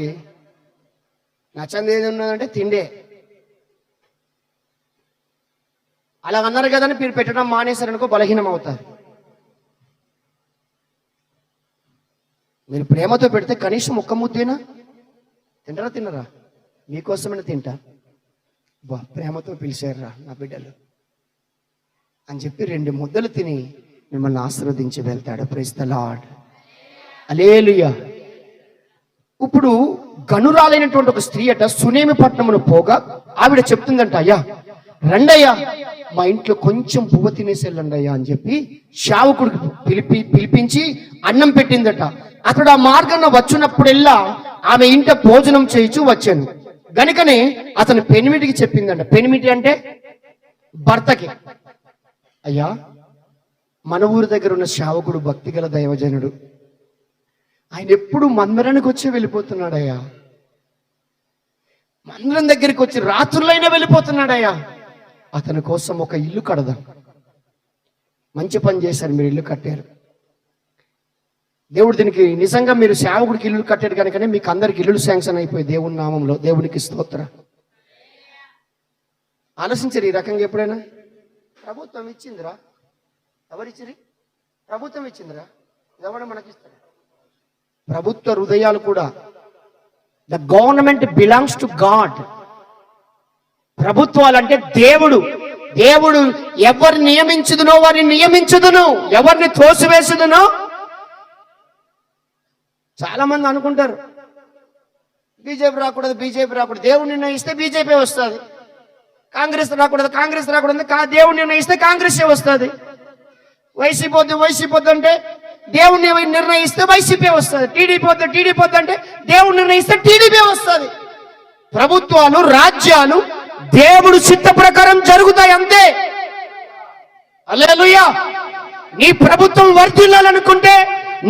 నచ్చంది ఏది ఉన్నదంటే తిండే. అలా అన్నారు కదని మీరు పెట్టడం మానేశారనుకో బలహీనం అవుతారు. మీరు ప్రేమతో పెడితే కనీసం ఒక్క ముద్దేనా తినరా? మీకోసమైనా తింటా. బా ప్రేమతో పిలిచారా నా బిడ్డలు అని చెప్పి 2 ముద్దలు తిని మిమ్మల్ని ఆశీర్వదించి వెళ్తాడు. Praise the Lord. హల్లెలూయా. ఇప్పుడు గనురాలైనటువంటి ఒక స్త్రీ అట సునేమి పట్టణమును పోగా ఆవిడ చెప్తుందంట, అయ్యా రండయ్యా మా ఇంట్లో కొంచెం పువ్వు తినేసి వెళ్ళండి అయ్యా అని చెప్పి శావకుడికి పిలిపించి అన్నం పెట్టిందట. అతడు ఆ మార్గాన్ని వచ్చినప్పుడెల్లా ఆమె ఇంట భోజనం చేయించు వచ్చాను గనుకనే అతను పెనిమిటికి చెప్పిందంట. పెనిమిటి అంటే భర్తకి, అయ్యా మన ఊరి దగ్గర ఉన్న శావకుడు భక్తిగల దైవజనుడు, ఆయన ఎప్పుడు మందిరానికి వచ్చి వెళ్ళిపోతున్నాడయ్యా, మందిరం దగ్గరికి వచ్చి రాత్రులైనా వెళ్ళిపోతున్నాడయ్యా, అతని కోసం ఒక ఇల్లు కడదాం. మంచి పని చేశారు, మీరు ఇల్లు కట్టారు. దేవుడు దీనికి నిజంగా మీరు సేవకుడికి ఇల్లు కట్టారు కనుకనే మీకు అందరికి ఇల్లు శాంక్షన్ అయిపోయి దేవుని నామంలో. దేవునికి స్తోత్రం. ఆలోచించరు ఈ రకంగా ఎప్పుడైనా? ప్రభుత్వం ఇచ్చిందిరా, ఎవరిచ్చిరి? ప్రభుత్వం ఇచ్చిందిరా, ఎవరు మనకిస్తారు? ప్రభుత్వ హృదయాలు కూడా, the government belongs to God. ప్రభుత్వాలంటే దేవుడు. దేవుడు ఎవరిని నియమించుదునో వారిని నియమించుదును, ఎవరిని తోసివేసుదునో. చాలా మంది అనుకుంటారు బీజేపీ రాకూడదు, బీజేపీ రాకూడదు. దేవుడు నిర్ణయిస్తే బీజేపీ వస్తుంది. కాంగ్రెస్ రాకూడదు, కాంగ్రెస్ రాకూడదు. దేవుడు నిర్ణయిస్తే కాంగ్రెస్ వస్తుంది. వైసీపీ వద్దు అంటే దేవుడిని నిర్ణయిస్తే వైసీపీ వస్తుంది. టీడీపీ వద్దు అంటే దేవుడు నిర్ణయిస్తే టీడీపీ వస్తుంది. ప్రభుత్వాలు, రాజ్యాలు దేవుడు చిత్త ప్రకారం జరుగుతాయి, అంతే. హల్లెలూయా. నీ ప్రభుత్వం వర్ధిల్లాలనుకుంటే,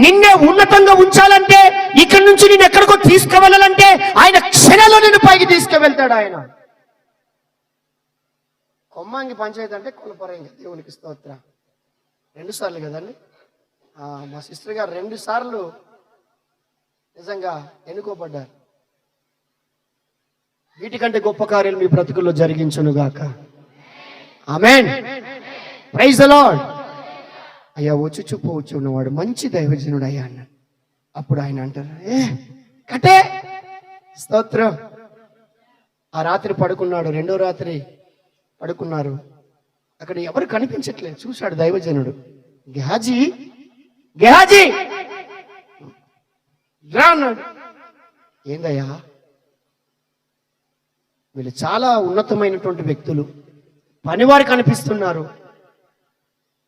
నిన్నే ఉన్నతంగా ఉంచాలంటే, ఇక్కడి నుంచి నేను ఎక్కడికో తీసుకువెళ్ళాలంటే ఆయన క్షణంలో నిన్ను పైకి తీసుకువెళ్తాడు. ఆయన కొమ్మాంగి పంచాయతీ అంటే కొలపరంగా. దేవునికి స్తోత్రం. 2 సార్లు కదండి మా సిస్టర్ గారు 2 సార్లు నిజంగా ఎన్నుకోబడ్డారు. వీటికంటే గొప్ప కార్యాలు మీ బ్రతుకుల్లో జరిగించునుగాక. ఆమేన్. Praise the Lord. అయ్యా వచ్చి ఉన్నవాడు మంచి దైవజనుడు అయ్యా అన్నాడు. అప్పుడు ఆయన అంటారు, కటే స్తోత్రం. ఆ రాత్రి పడుకున్నాడు. 2వ రాత్రి పడుకున్నారు. అక్కడ ఎవరు కనిపించట్లేదు. చూశాడు దైవజనుడు. గెహాజీ రా అన్నాడు. ఏందయ్యా, వీళ్ళు చాలా ఉన్నతమైనటువంటి వ్యక్తులు, పనివారు కనిపిస్తున్నారు,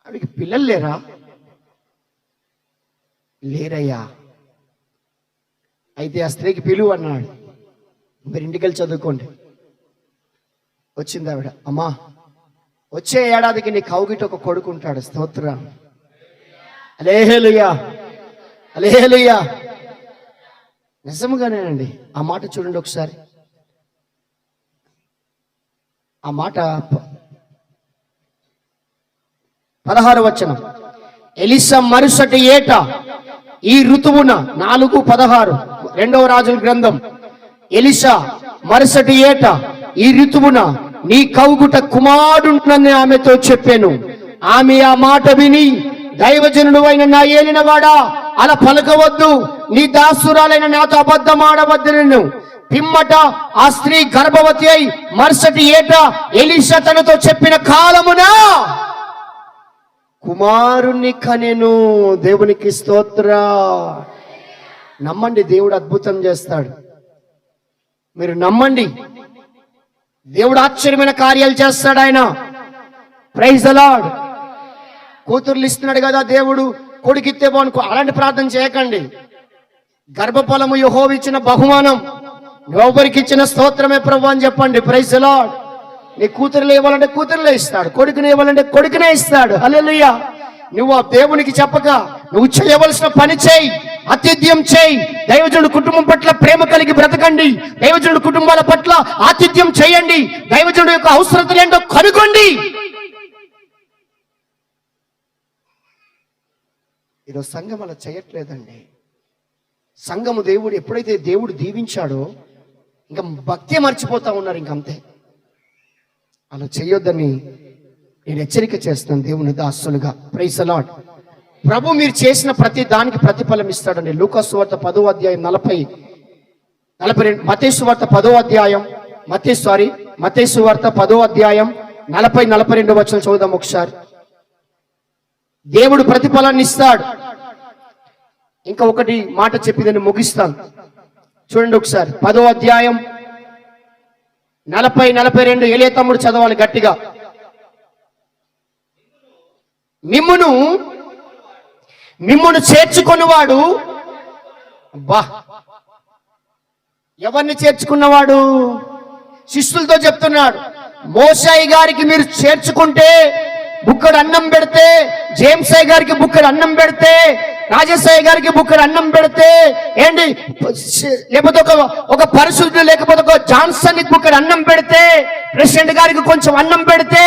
ఆవిడికి పిల్లలు లేరా? లేరయ్యా. అయితే ఆ స్త్రీకి పిలువు అన్నాడు. మీరు ఇంటికి వెళ్ళి చదువుకోండి. వచ్చింది ఆవిడ. అమ్మా, వచ్చే ఏడాదికి నీ కౌగిట ఒక కొడుకుంటాడు. స్తోత్రం. హల్లెలూయా, హల్లెలూయా. నిజంగానేనండి. ఆ మాట చూడండి ఒకసారి. ఆ మాట 16వ వచనం. ఎలీషా మరుసటి ఏట ఈ ఋతువున 4:16 2వ రాజుల గ్రంథం. ఎలీషా మరుసటి ఏట ఈ ఋతువున నీ కౌగుట కుమారుడునని ఆమెతో చెప్పాను. ఆమె ఆ మాట విని, దైవజనుడు అయిన నా ఏలినవాడా, అలా పలకవద్దు, నీ దాసురాలైన నాతో అబద్ధం ఆడవద్దు. పిమ్మట ఆ స్త్రీ గర్భవతి అయి మరుసటి ఏట ఎలీషా తనతో చెప్పిన కాలమున కుమారుని కనెను. దేవునికి స్తోత్రం. నమ్మండి, దేవుడు అద్భుతం చేస్తాడు. మీరు నమ్మండి, దేవుడు ఆశ్చర్యమైన కార్యాలు చేస్తాడు ఆయన. Praise the lord. కూతుర్లు ఇస్తున్నాడు కదా దేవుడు, కొడుకిస్తే బాగునుకో, అలాంటి ప్రార్థన చేయకండి. గర్భఫలము యెహోవా ఇచ్చిన బహుమానం, ఎవరికి ఇచ్చిన స్తోత్రమే ప్రభు అని చెప్పండి. Praise the lord. నీ కూతురులు ఇవ్వాలంటే కూతురులే ఇస్తాడు, కొడుకుని ఇవ్వాలంటే కొడుకునే ఇస్తాడు. హల్లెలూయా. నువ్వు ఆ దేవునికి చెప్పక నువ్వు చేయవలసిన పని చేయి, ఆతిథ్యం చేయి. దైవజనుడు కుటుంబం పట్ల ప్రేమ కలిగి బ్రతకండి. దైవజనుడు కుటుంబాల పట్ల ఆతిథ్యం చేయండి. దైవజనుడు యొక్క అవసరతలు ఏంటో కనుగొండి. ఈరోజు సంఘం అలా చేయట్లేదండి. సంఘము దేవుడు ఎప్పుడైతే దేవుడు దీవించాడో ఇంకా భక్తి మర్చిపోతా ఉన్నారు, ఇంకంతే. అలా చేయొద్దని నేను హెచ్చరిక చేస్తాను దేవుని దాసులుగా. Praise the lord. ప్రభు మీరు చేసిన ప్రతి దానికి ప్రతిఫలం ఇస్తాడండి. లూకా సువార్త 10వ అధ్యాయం 42 మత్తయి సువార్త 10వ అధ్యాయం మత్తయి సువార్త 10వ అధ్యాయం 40-42 వచనం చదువుదాం ఒకసారి. దేవుడు ప్రతిఫలాన్ని ఇస్తాడు. ఇంకా ఒకటి మాట చెప్పి నేను ముగిస్తాను. చూడండి ఒకసారి 10వ అధ్యాయం 40-42 ఏలే తమ్ముడు చదవాలి గట్టిగా. మిమ్మును చేర్చుకున్నవాడు, అబ్బా, ఎవరిని చేర్చుకున్నవాడు? శిష్యులతో చెప్తున్నాడు, మోషే గారికి మీరు చేర్చుకుంటే బుక్కడు అన్నం పెడితే, జేమ్స్ అయ్య గారికి బుక్కడు అన్నం పెడితే, రాజేశయ్య గారికి బుక్కడు అన్నం పెడితే, ఏంటి లేకపోతే ఒక పరిశుద్ధుడు లేకపోతే ఒక జాన్సన్ బుక్కడు అన్నం పెడితే, ప్రెసిడెంట్ గారికి కొంచెం అన్నం పెడితే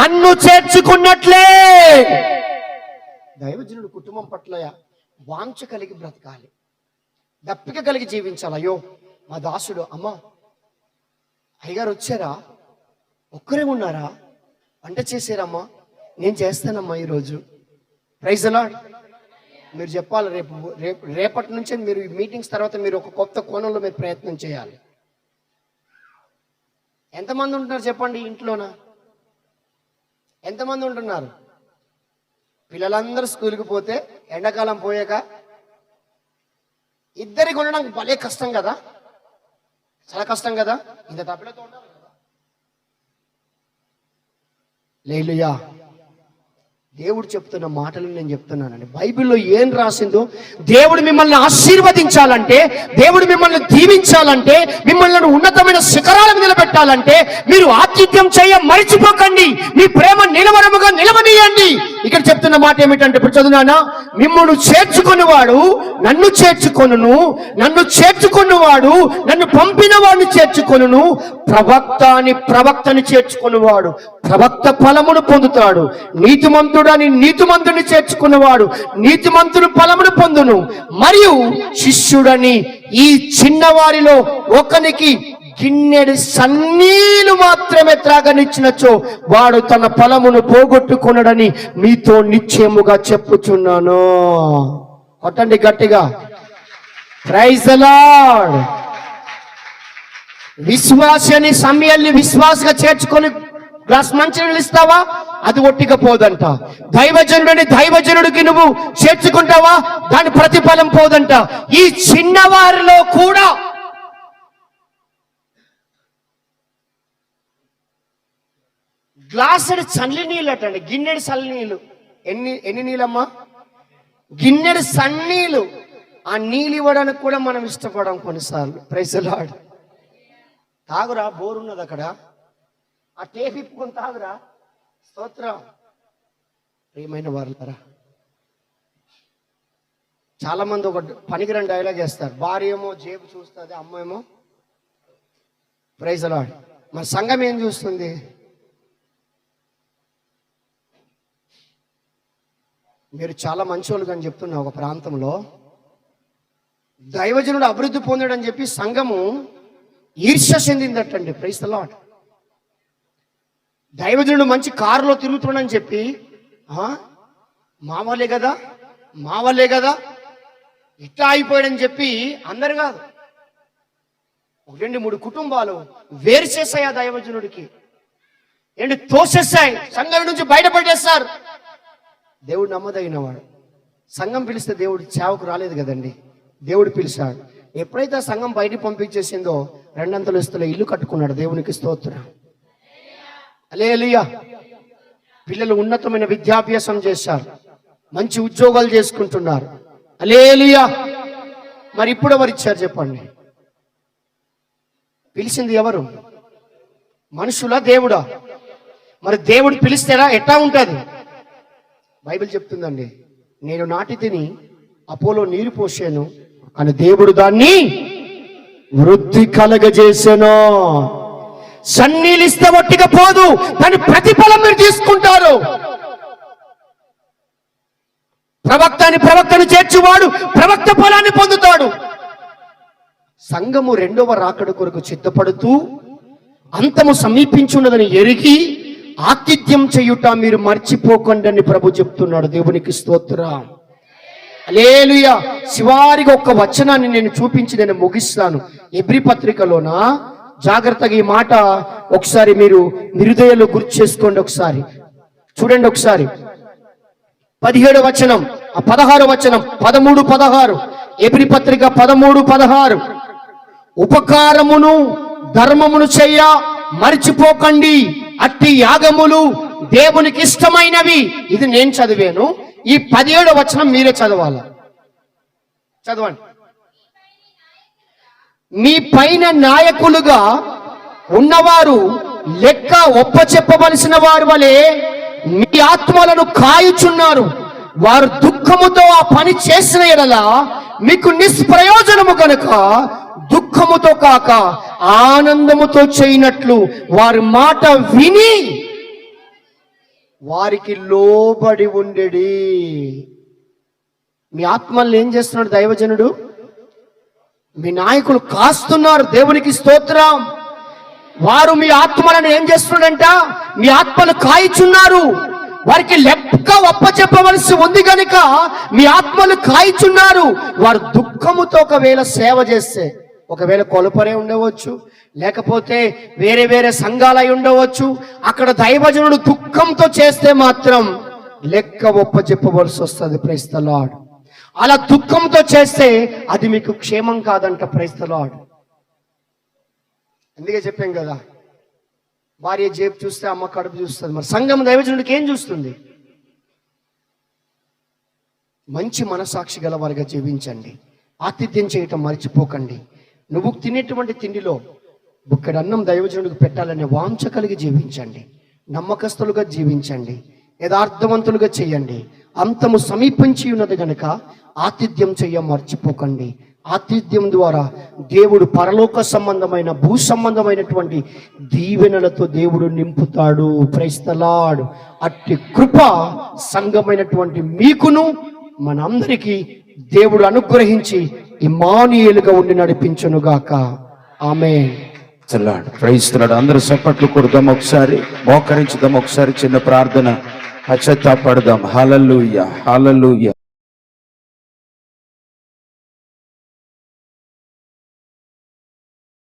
నన్ను చేర్చుకున్నట్లే. దైవజనుడు కుటుంబం పట్ల వాంఛ కలిగి బ్రతకాలి, దప్పిక కలిగి జీవించాలి. అయ్యో మా దాసుడు, అమ్మా అయ్యగారు వచ్చారా, ఒక్కరే ఉన్నారా, వంట చేసారమ్మా, నేను చేస్తానమ్మా ఈరోజు. Praise the lord. మీరు చెప్పాలి, రేపటి నుంచి మీరు మీటింగ్స్ తర్వాత మీరు ఒక కొత్త కోణంలో మీరు ప్రయత్నం చేయాలి. ఎంతమంది ఉంటున్నారు చెప్పండి ఇంట్లోన? ఎంతమంది ఉంటున్నారు? పిల్లలందరూ స్కూల్కి పోతే ఎండాకాలం పోయాక ఇద్దరికి ఉండడం భలే కష్టం కదా, చాలా కష్టం కదా. ఇంత తప్పులతో ఉండాలి కదా. హల్లెలూయా. దేవుడు చెప్తున్న మాటలు నేను చెప్తున్నానండి. బైబిల్లో ఏం రాసిందో, దేవుడు మిమ్మల్ని ఆశీర్వదించాలంటే, దేవుడు మిమ్మల్ని దీవించాలంటే, మిమ్మల్ని ఉన్నతమైన శిఖరాలకు నిలబెట్టాలంటే మీరు ఆతిథ్యం చేయ మరిచిపోకండి. మీ ప్రేమ నిలవరముగా నిలవనీయండి. ఇక్కడ చెప్తున్న మాట ఏమిటంటే, ఇప్పుడు చదువునానా, మిమ్మల్ని చేర్చుకున్నవాడు నన్ను చేర్చుకొనును, నన్ను చేర్చుకున్నవాడు నన్ను పంపిన వాడిని చేర్చుకొనును, ప్రవక్తని చేర్చుకున్నవాడు ప్రవక్త ఫలమును పొందుతాడు, నీతిమంతుడని నీతిమంతుని చేర్చుకున్నవాడు నీతిమంతుని ఫలమును పొందును, మరియు శిష్యుడని ఈ చిన్నవారిలో ఒకనికి గిన్నెడు సన్నీలు మాత్రమే త్రాగనిచ్చినచో వాడు తన ఫలమును పోగొట్టుకున్నాడని మీతో నిశ్చయముగా చెప్పుచున్నాను. కొట్టండి గట్టిగా. Praise the lord. విశ్వాసాన్ని సమయాన్ని విశ్వాసగా చేర్చుకొని గ్లాస్ మంచినీళ్ళు ఇస్తావా? అది ఒట్టిగా పోదంట. దైవజనుడికి నువ్వు చేర్చుకుంటావా? దాని ప్రతిఫలం పోదంట. ఈ చిన్నవారిలో కూడా గ్లాసుడు చల్లి నీళ్ళు అటండి, గిన్నెడు చల్లి నీళ్ళు. ఎన్ని నీళ్ళమ్మా? గిన్నెడు సన్నీళ్ళు. ఆ నీళ్ళు ఇవ్వడానికి కూడా మనం ఇష్టపడం కొన్నిసార్లు. Praise the Lord. తాగురా, బోరున్నది అక్కడ, ఆ టేప్ ఇప్పుకొని తాగురా. స్తోత్రం. ప్రియమైన వారులారా, చాలా మంది ఒక పనికిరాని డైలాగ్ వేస్తారు. భార్య ఏమో జేబు చూస్తుంది, అమ్మ ఏమో. Praise the lord. మన సంఘం ఏం చూస్తుంది? మీరు చాలా మంచోళ్ళు అని చెప్తున్నా. ఒక ప్రాంతంలో దైవజనుడు అభివృద్ధి పొందాడని చెప్పి సంఘము ఈర్ష్య చెందిందటండి. Praise the lord. దైవజనుడు మంచి కారులో తిరుగుతున్నాడని చెప్పి మా వాళ్ళే కదా ఇట్లా అయిపోయాడని చెప్పి అందరు కాదు, 2-3 కుటుంబాలు వేరు చేశాయి ఆ దైవజనుడికి. ఏంటి తోసేస్తాయి, సంఘం నుంచి బయటపడేస్తారు. దేవుడు నమ్మదగినవాడు. సంఘం పిలిస్తే దేవుడు సేవకు రాలేదు కదండి, దేవుడు పిలిచాడు. ఎప్పుడైతే ఆ సంఘం బయటికి పంపించేసిందో 2 అంతస్తుల ఇల్లు కట్టుకున్నాడు. దేవునికి స్తోత్రం. హల్లెలూయా. పిల్లలు ఉన్నతమైన విద్యాభ్యాసం చేశారు, మంచి ఉద్యోగాలు చేసుకుంటున్నారు. హల్లెలూయా. మరి ఇప్పుడు ఎవరు ఇచ్చారు చెప్పండి? పిలిచింది ఎవరు? మనుషులా దేవుడా? మరి దేవుడు పిలిస్తేరా ఎట్లా ఉంటుంది? బైబిల్ చెప్తుందండి, నేను నాటి తిని అపోలో నీరు పోసాను అని దేవుడు దాన్ని వృద్ధి కలగజేసాను. సన్నీలిస్తే ఒట్టిగా పోదు, దాని ప్రతిఫలం మీరు తీసుకుంటారు. ప్రవక్తని చేర్చువాడు ప్రవక్త ఫలాన్ని పొందుతాడు. సంఘము 2వ రాకడ కొరకు సిద్ధపడుతూ అంతము సమీపించున్నదని ఎరిగి ఆతిథ్యం చేయుట మీరు మర్చిపోకండి అని ప్రభు చెప్తున్నాడు. దేవునికి స్తోత్రం. హల్లెలూయా. శివారికి ఒక వచనాన్ని నేను చూపించి నేను ముగిస్తాను. ఎబ్రీ పత్రికలోన జాగ్రత్తగా ఈ మాట ఒకసారి మీరు హృదయంలో గుర్తు చేసుకోండి. ఒకసారి చూడండి. ఒకసారి 17 వచనం, 16 వచనం, 13, 16, ఎబ్రీ పత్రిక 13, 16. ఉపకారమును ధర్మమును చెయ్య మర్చిపోకండి, అట్టి యాగములు దేవునికి ఇష్టమైనవి. ఇది నేను చదివాను. ఈ 17 వచనం మీరే చదవాలి. చదవండి. మీ పైన నాయకులుగా ఉన్నవారు లెక్క ఒప్పచెప్పవలసిన వారి వలె మీ ఆత్మలను కాయుచున్నారు. వారు దుఃఖముతో ఆ పని చేసిన ఎడల మీకు నిష్ప్రయోజనము కనుక దుఃఖముతో కాక ఆనందముతో చేయనట్లు వారి మాట విని వారికి లోబడి ఉండెడి. మీ ఆత్మల్ని ఏం చేస్తున్నాడు దైవజనుడు? మీ నాయకులు కాస్తున్నారు. దేవునికి స్తోత్రం. వారు మీ ఆత్మలను ఏం చేస్తున్నాడంట? మీ ఆత్మలు కాయిచున్నారు. వారికి లెక్క ఒప్పచెప్పవలసి ఉంది కనుక మీ ఆత్మలు కాయిచున్నారు. వారు దుఃఖముతో ఒకవేళ సేవ చేస్తే, ఒకవేళ కొలపరే ఉండవచ్చు, లేకపోతే వేరే వేరే సంఘాలై ఉండవచ్చు, అక్కడ దైవజనుడు దుఃఖంతో చేస్తే మాత్రం లెక్క ఒప్పచెప్పవలసి వస్తుంది. Praise the lord. అలా దుఃఖంతో చేస్తే అది మీకు క్షేమం కాదంట. Praise the lord. అందుకే చెప్పాం కదా, భార్య జేబు చూస్తే అమ్మ కడుపు చూస్తుంది. మరి సంఘం దైవజనుడికి ఏం చూస్తుంది? మంచి మనసాక్షి గల వారిగా జీవించండి. ఆతిథ్యం చేయటం మర్చిపోకండి. నువ్వు తినేటువంటి తిండిలో బుక్కడి అన్నం దైవజనుడికి పెట్టాలనే వాంఛ కలిగి జీవించండి. నమ్మకస్తులుగా జీవించండి. యథార్థవంతులుగా చేయండి. అంతము సమీపించి ఉన్నది కనుక ఆతిథ్యం చెయ్య మర్చిపోకండి. ఆతిథ్యం ద్వారా దేవుడు పరలోక సంబంధమైన భూ సంబంధమైనటువంటి దీవెనలతో దేవుడు నింపుతాడు. Praise the Lord. అట్టి కృప సంఘమైనటువంటి మీకును మనందరికీ దేవుడు అనుగ్రహించి ఇమ్మానుయేలుగా ఉండి నడిపించునుగాక. ఆమేన్. Praise the Lord. అందరూ చప్పట్లు కొడదాం, ఒకసారి మోకరించుదాం, ఒకసారి చిన్న ప్రార్థన పశ్చాత్తాపడదాం. హల్లెలూయా, హల్లెలూయా.